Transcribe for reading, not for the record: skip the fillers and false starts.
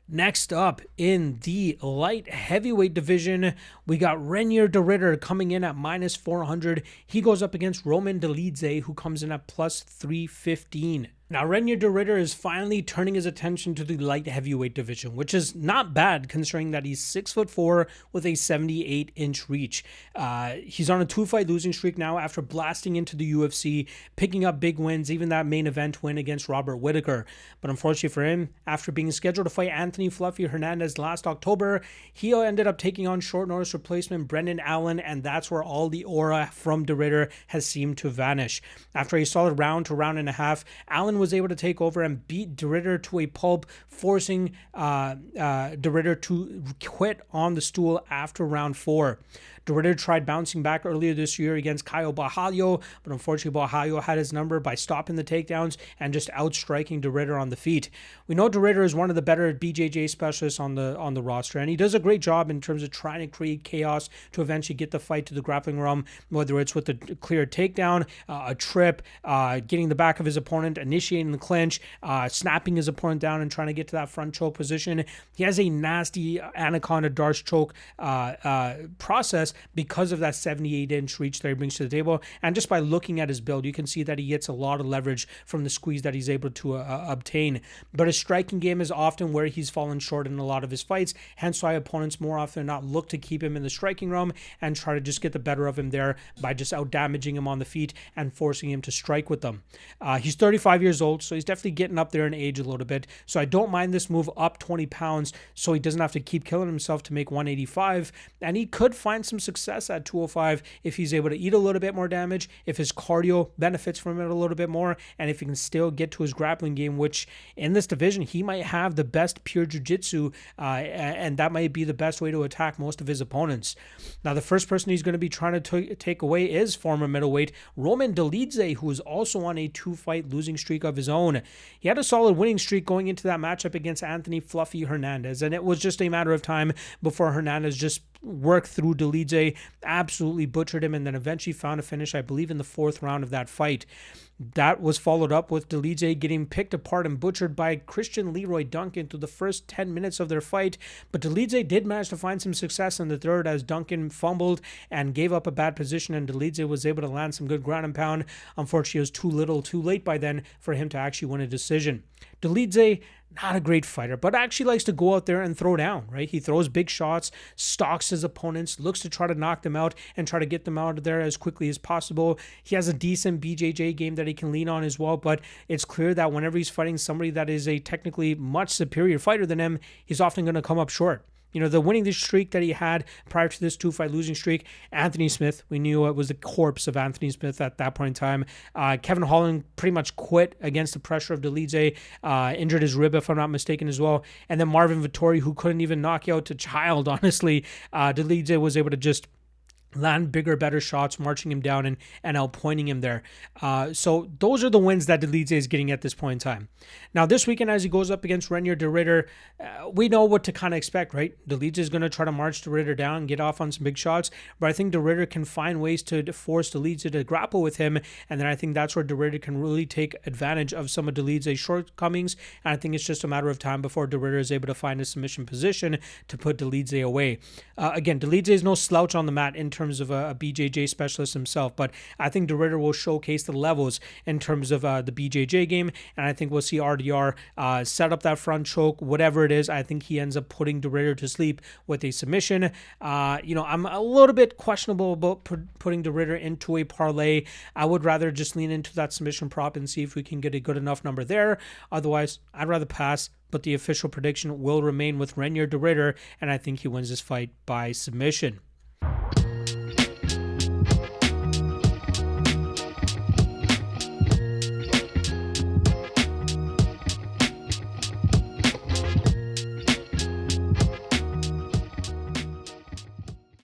Next up in the light heavyweight division, we got Reinier de Ridder coming in at minus 400. He goes up against Roman Dolidze, who comes in at plus 315. Now, Reinier de Ridder is finally turning his attention to the light heavyweight division, which is not bad considering that he's 6'4" with a 78-inch reach. He's on a 2-fight losing streak now after blasting into the UFC, picking up big wins, even that main event win against Robert Whittaker. But unfortunately for him, after being scheduled to fight Anthony Fluffy Hernandez last October, he ended up taking on short notice replacement Brendan Allen, and that's where all the aura from de Ridder has seemed to vanish. After a solid round to round and a half, Allen was able to take over and beat de Ridder to a pulp, forcing de Ridder to quit on the stool after round 4. De Ridder tried bouncing back earlier this year against Caio Borralho, but unfortunately Borralho had his number by stopping the takedowns and just outstriking de Ridder on the feet. We know de Ridder is one of the better BJJ specialists on the roster, and he does a great job in terms of trying to create chaos to eventually get the fight to the grappling realm, whether it's with a clear takedown, a trip, getting the back of his opponent, initiating the clinch, snapping his opponent down and trying to get to that front choke position. He has a nasty anaconda Darce choke process because of that 78-inch reach that he brings to the table. And just by looking at his build, you can see that he gets a lot of leverage from the squeeze that he's able to obtain. But his striking game is often where he's fallen short in a lot of his fights, hence why opponents more often than not look to keep him in the striking realm and try to just get the better of him there by just out-damaging him on the feet and forcing him to strike with them. He's 35 years old, so he's definitely getting up there in age a little bit. So I don't mind this move up 20 pounds so he doesn't have to keep killing himself to make 185. And he could find some success at 205 if he's able to eat a little bit more damage, if his cardio benefits from it a little bit more, and if he can still get to his grappling game, which in this division, he might have the best pure jiu-jitsu, and that might be the best way to attack most of his opponents. Now, the first person he's going to be trying to take away is former middleweight Roman Dolidze, who is also on a 2-fight losing streak of his own. He had a solid winning streak going into that matchup against Anthony Fluffy Hernandez, and it was just a matter of time before Hernandez just worked through Dolidze, absolutely butchered him, and then eventually found a finish, I believe, in the 4th round of that fight. That was followed up with Dolidze getting picked apart and butchered by Christian Leroy Duncan through the first 10 minutes of their fight, but Dolidze did manage to find some success in the 3rd as Duncan fumbled and gave up a bad position, and Dolidze was able to land some good ground and pound. Unfortunately, it was too little too late by then for him to actually win a decision. Dolidze, not a great fighter, but actually likes to go out there and throw down, right? He throws big shots, stalks his opponents, looks to try to knock them out and try to get them out of there as quickly as possible. He has a decent BJJ game that he can lean on as well, but it's clear that whenever he's fighting somebody that is a technically much superior fighter than him, he's often going to come up short. You know, the winning streak that he had prior to this 2-fight losing streak, Anthony Smith, we knew it was the corpse of Anthony Smith at that point in time. Kevin Holland pretty much quit against the pressure of Dolidze, injured his rib, if I'm not mistaken, as well. And then Marvin Vettori, who couldn't even knock out a child, honestly. Dolidze was able to just land bigger, better shots, marching him down and outpointing him there. So those are the wins that Dolidze is getting at this point in time. Now, this weekend, as he goes up against Reinier de Ridder, we know what to kind of expect, right? Dolidze is going to try to march de Ridder down and get off on some big shots, but I think de Ridder can find ways to force Dolidze to grapple with him, and then I think that's where de Ridder can really take advantage of some of Dolidze's shortcomings, and I think it's just a matter of time before de Ridder is able to find a submission position to put Dolidze away. Again, Dolidze is no slouch on the mat in terms of a BJJ specialist himself, but I think de Ridder will showcase the levels in terms of the BJJ game, and I think we'll see RDR set up that front choke, whatever it is. I think he ends up putting de Ridder to sleep with a submission. I'm a little bit questionable about putting de Ridder into a parlay. I would rather just lean into that submission prop and see if we can get a good enough number there. Otherwise, I'd rather pass. But the official prediction will remain with Reinier de Ridder, and I think he wins this fight by submission.